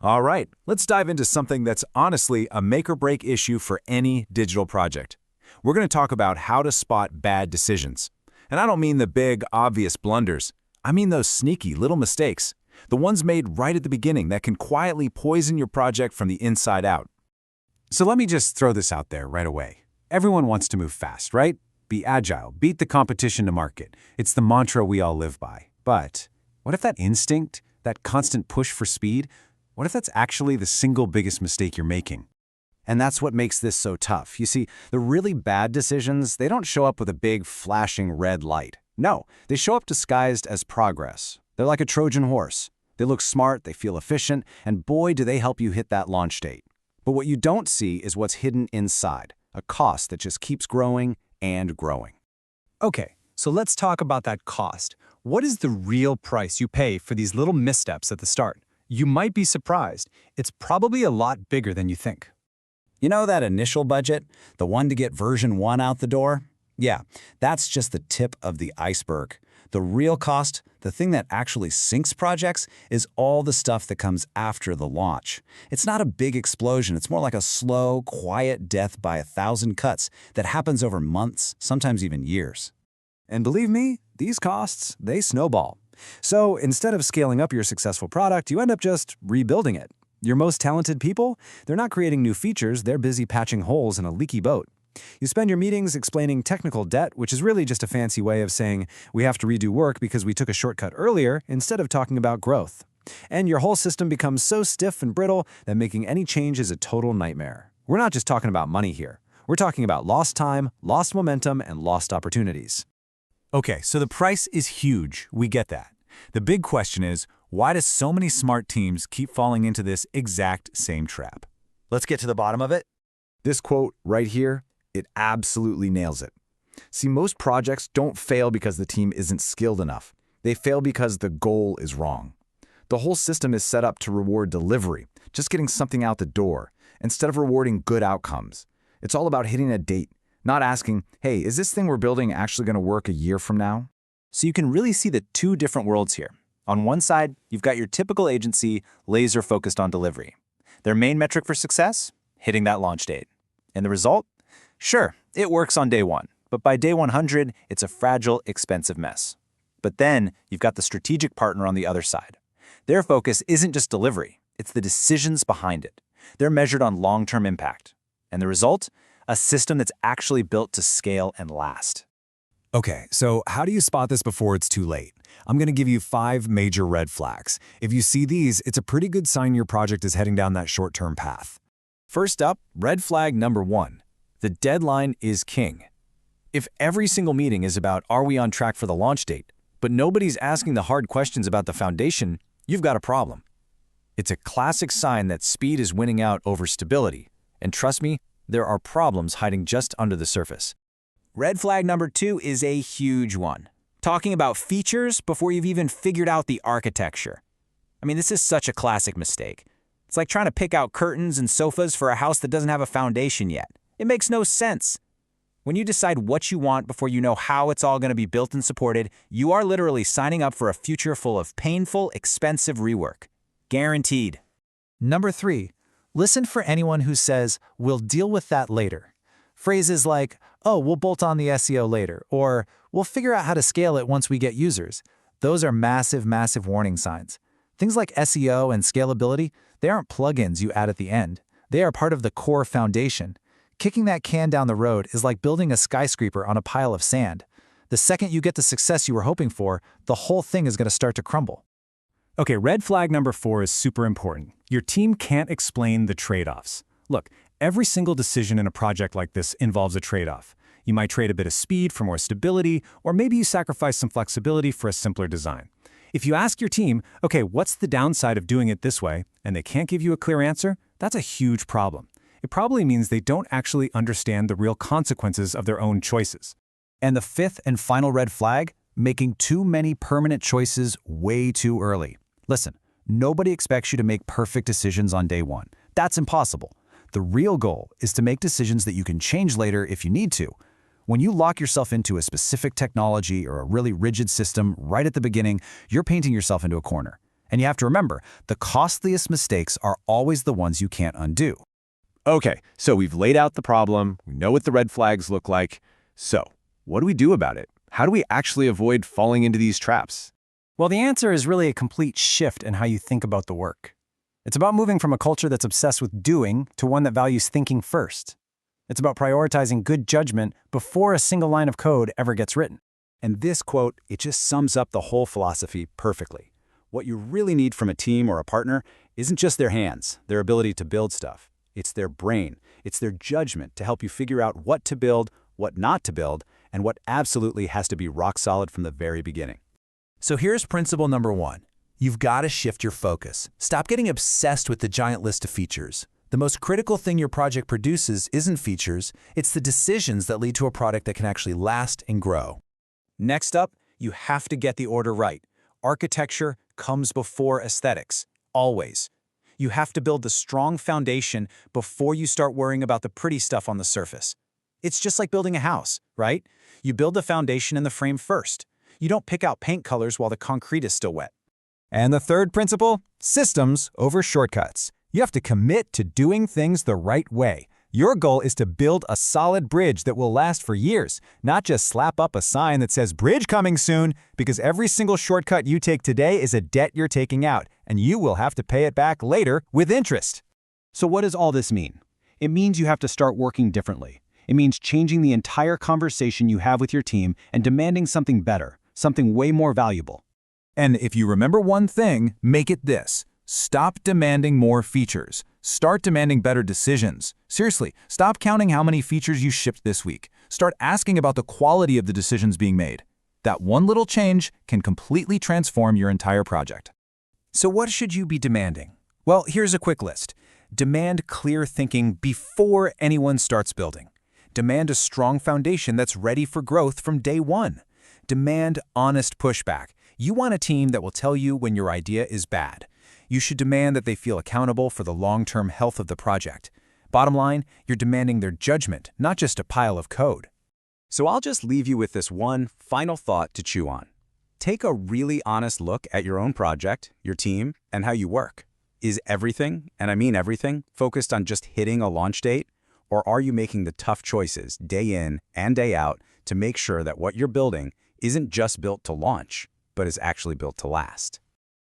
All right, let's dive into something that's honestly a make-or-break issue for any digital project. We're going to talk about how to spot bad decisions. And I don't mean the big, obvious blunders. I mean those sneaky little mistakes, the ones made right at the beginning that can quietly poison your project from the inside out. So let me just throw this out there right away. Everyone wants to move fast, right? Be agile, beat the competition to market. It's the mantra we all live by. But what if that instinct, that constant push for speed, what if that's actually the single biggest mistake you're making? And that's what makes this so tough. You see, the really bad decisions, they don't show up with a big flashing red light. No, they show up disguised as progress. They're like a Trojan horse. They look smart, they feel efficient, and boy, do they help you hit that launch date. But what you don't see is what's hidden inside, a cost that just keeps growing and growing. Okay, so let's talk about that cost. What is the real price you pay for these little missteps at the start? You might be surprised. It's probably a lot bigger than you think. You know that initial budget, the one to get version 1 out the door? Yeah, that's just the tip of the iceberg. The real cost, the thing that actually sinks projects, is all the stuff that comes after the launch. It's not a big explosion, it's more like a slow, quiet death by 1,000 cuts that happens over months, sometimes even years. And believe me, these costs, they snowball. So instead of scaling up your successful product, you end up just rebuilding it. Your most talented people, they're not creating new features, they're busy patching holes in a leaky boat. You spend your meetings explaining technical debt, which is really just a fancy way of saying we have to redo work because we took a shortcut earlier instead of talking about growth. And your whole system becomes so stiff and brittle that making any change is a total nightmare. We're not just talking about money here. We're talking about lost time, lost momentum, and lost opportunities. Okay, so the price is huge. We get that. The big question is, why do so many smart teams keep falling into this exact same trap? Let's get to the bottom of it. This quote right here, it absolutely nails it. See, most projects don't fail because the team isn't skilled enough. They fail because the goal is wrong. The whole system is set up to reward delivery, just getting something out the door, instead of rewarding good outcomes. It's all about hitting a date, not asking, hey, is this thing we're building actually going to work a year from now? So you can really see the two different worlds here. On one side, you've got your typical agency laser-focused on delivery. Their main metric for success? Hitting that launch date. And the result? Sure, it works on day 1, but by day 100, it's a fragile, expensive mess. But then, you've got the strategic partner on the other side. Their focus isn't just delivery, it's the decisions behind it. They're measured on long-term impact. And the result? A system that's actually built to scale and last. Okay, so how do you spot this before it's too late? I'm going to give you 5 major red flags. If you see these, it's a pretty good sign your project is heading down that short-term path. First up, red flag number 1. The deadline is king. If every single meeting is about are we on track for the launch date, but nobody's asking the hard questions about the foundation, you've got a problem. It's a classic sign that speed is winning out over stability. And trust me, there are problems hiding just under the surface. Red flag number 2 is a huge one. Talking about features before you've even figured out the architecture. I mean, this is such a classic mistake. It's like trying to pick out curtains and sofas for a house that doesn't have a foundation yet. It makes no sense. When you decide what you want before you know how it's all going to be built and supported, you are literally signing up for a future full of painful, expensive rework. Guaranteed. Number 3, listen for anyone who says, we'll deal with that later. Phrases like, oh, we'll bolt on the SEO later, or we'll figure out how to scale it once we get users. Those are massive, massive warning signs. Things like SEO and scalability, they aren't plugins you add at the end. They are part of the core foundation. Kicking that can down the road is like building a skyscraper on a pile of sand. The second you get the success you were hoping for, the whole thing is going to start to crumble. Okay, red flag number 4 is super important. Your team can't explain the trade-offs. Look, every single decision in a project like this involves a trade-off. You might trade a bit of speed for more stability, or maybe you sacrifice some flexibility for a simpler design. If you ask your team, okay, what's the downside of doing it this way, and they can't give you a clear answer, that's a huge problem. It probably means they don't actually understand the real consequences of their own choices. And the 5th and final red flag, making too many permanent choices way too early. Listen, nobody expects you to make perfect decisions on day 1. That's impossible. The real goal is to make decisions that you can change later if you need to. When you lock yourself into a specific technology or a really rigid system right at the beginning, you're painting yourself into a corner. And you have to remember, the costliest mistakes are always the ones you can't undo. Okay, so we've laid out the problem, we know what the red flags look like. So, what do we do about it? How do we actually avoid falling into these traps? Well, the answer is really a complete shift in how you think about the work. It's about moving from a culture that's obsessed with doing to one that values thinking first. It's about prioritizing good judgment before a single line of code ever gets written. And this quote, it just sums up the whole philosophy perfectly. What you really need from a team or a partner isn't just their hands, their ability to build stuff. It's their brain. It's their judgment to help you figure out what to build, what not to build, and what absolutely has to be rock solid from the very beginning. So here's principle number 1. You've got to shift your focus. Stop getting obsessed with the giant list of features. The most critical thing your project produces isn't features, it's the decisions that lead to a product that can actually last and grow. Next up, you have to get the order right. Architecture comes before aesthetics, always. You have to build the strong foundation before you start worrying about the pretty stuff on the surface. It's just like building a house, right? You build the foundation and the frame first. You don't pick out paint colors while the concrete is still wet. And the third principle, systems over shortcuts. You have to commit to doing things the right way. Your goal is to build a solid bridge that will last for years, not just slap up a sign that says bridge coming soon, because every single shortcut you take today is a debt you're taking out, and you will have to pay it back later with interest. So what does all this mean? It means you have to start working differently. It means changing the entire conversation you have with your team and demanding something better, something way more valuable. And if you remember one thing, make it this. Stop demanding more features. Start demanding better decisions. Seriously, stop counting how many features you shipped this week. Start asking about the quality of the decisions being made. That one little change can completely transform your entire project. So what should you be demanding? Well, here's a quick list. Demand clear thinking before anyone starts building. Demand a strong foundation that's ready for growth from day one. Demand honest pushback. You want a team that will tell you when your idea is bad. You should demand that they feel accountable for the long-term health of the project. Bottom line, you're demanding their judgment, not just a pile of code. So I'll just leave you with this one final thought to chew on. Take a really honest look at your own project, your team, and how you work. Is everything, and I mean everything, focused on just hitting a launch date? Or are you making the tough choices day in and day out to make sure that what you're building isn't just built to launch, but is actually built to last?